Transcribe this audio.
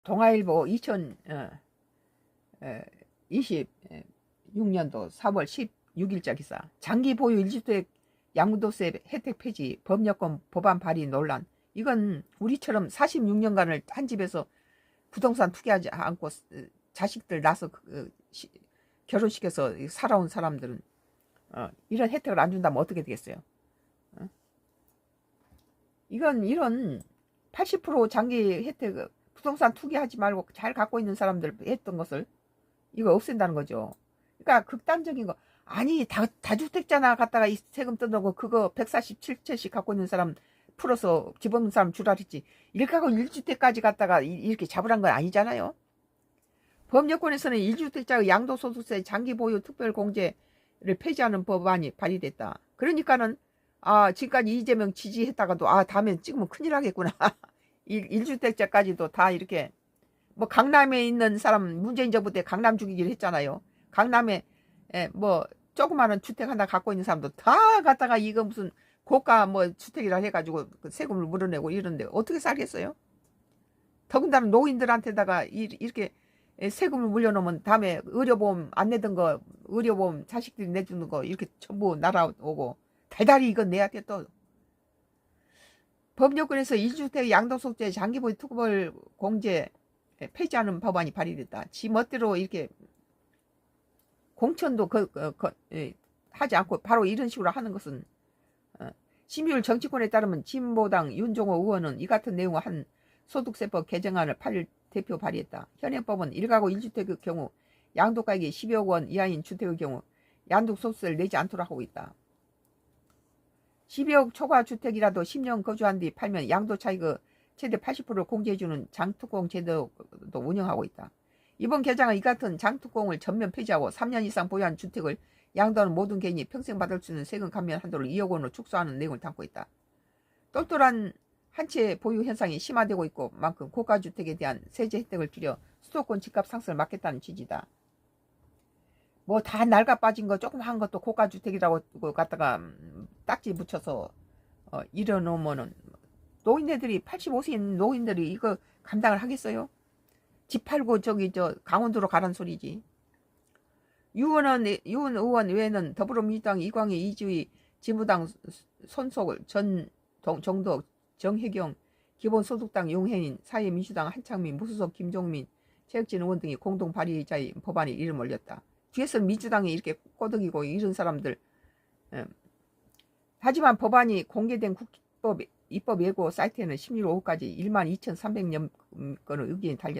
동아일보 2026년도 4월 16일자 기사. 장기 보유 1주택 양도세 혜택 폐지 법여권 법안 발의 논란. 이건 우리처럼 46년간을 한 집에서 부동산 투기하지 않고 자식들 낳아서 결혼시켜서 살아온 사람들은 이런 혜택을 안 준다면 어떻게 되겠어요? 이건 이런 80% 장기 혜택, 부동산 투기하지 말고 잘 갖고 있는 사람들 했던 것을 이거 없앤다는 거죠. 그러니까 극단적인 거. 아니 다주택자나 갖다가 이 세금 뜯어고 그거 147채씩 갖고 있는 사람 풀어서 집 없는 사람 주라 했지. 이렇게 하고 1주택까지 갖다가 이렇게 잡으란 건 아니잖아요. 법여권에서는 1주택자의 양도소득세 장기 보유 특별공제를 폐지하는 법안이 발의됐다. 그러니까는 지금까지 이재명 지지했다가도 다음에 찍으면 큰일 하겠구나. 1주택자까지도 다 이렇게 뭐 강남에 있는 사람 문재인 정부 때 강남 죽이기를 했잖아요. 강남에 뭐 조그마한 주택 하나 갖고 있는 사람도 다 갖다가 이거 무슨 고가 뭐 주택이라 해가지고 세금을 물어내고 이러는데 어떻게 살겠어요? 더군다나 노인들한테다가 이렇게 세금을 물려놓으면 다음에 의료보험 안 내던 거 의료보험 자식들이 내주는 거 이렇게 전부 날아오고 달달이 이건 내야 돼. 또 법여권에서 1주택 양도소득세 장기보유 특별 공제 폐지하는 법안이 발의됐다. 지 멋대로 이렇게 공천도 하지 않고 바로 이런 식으로 하는 것은 심의율 정치권에 따르면 진보당 윤종호 의원은 이 같은 내용의 한 소득세법 개정안을 8일 대표 발의했다. 현행법은 1가구 1주택의 경우 양도가액이 12억 원 이하인 주택의 경우 양도소득세를 내지 않도록 하고 있다. 12억 초과 주택이라도 10년 거주한 뒤 팔면 양도 차익의 최대 80%를 공제해주는 장특공 제도도 운영하고 있다. 이번 개정은 이 같은 장특공을 전면 폐지하고 3년 이상 보유한 주택을 양도하는 모든 개인이 평생 받을 수 있는 세금 감면 한도를 2억 원으로 축소하는 내용을 담고 있다. 똘똘한 한 채 보유 현상이 심화되고 있고 만큼 고가주택에 대한 세제 혜택을 줄여 수도권 집값 상승을 막겠다는 취지다. 뭐 다 낡아 빠진 거 조그만 것도 고가주택이라고 갖다가 딱지 붙여서 이래놓으면은 노인네들이 85세인 노인들이 이거 감당을 하겠어요? 집 팔고 강원도로 가란 소리지. 유은 의원 외에는 더불어민주당 이광희 이주희 진보당 손석을 정덕 정혜경 기본소득당 용혜인 사회민주당 한창민 무소속 김종민 최혁진 의원 등이 공동 발의자의 법안에 이름 올렸다. 뒤에서 민주당이 이렇게 꼬드기고 이런 사람들. 하지만 법안이 공개된 입법 예고 사이트에는 16일 오후까지 12,300여 건의 의견이 달렸다.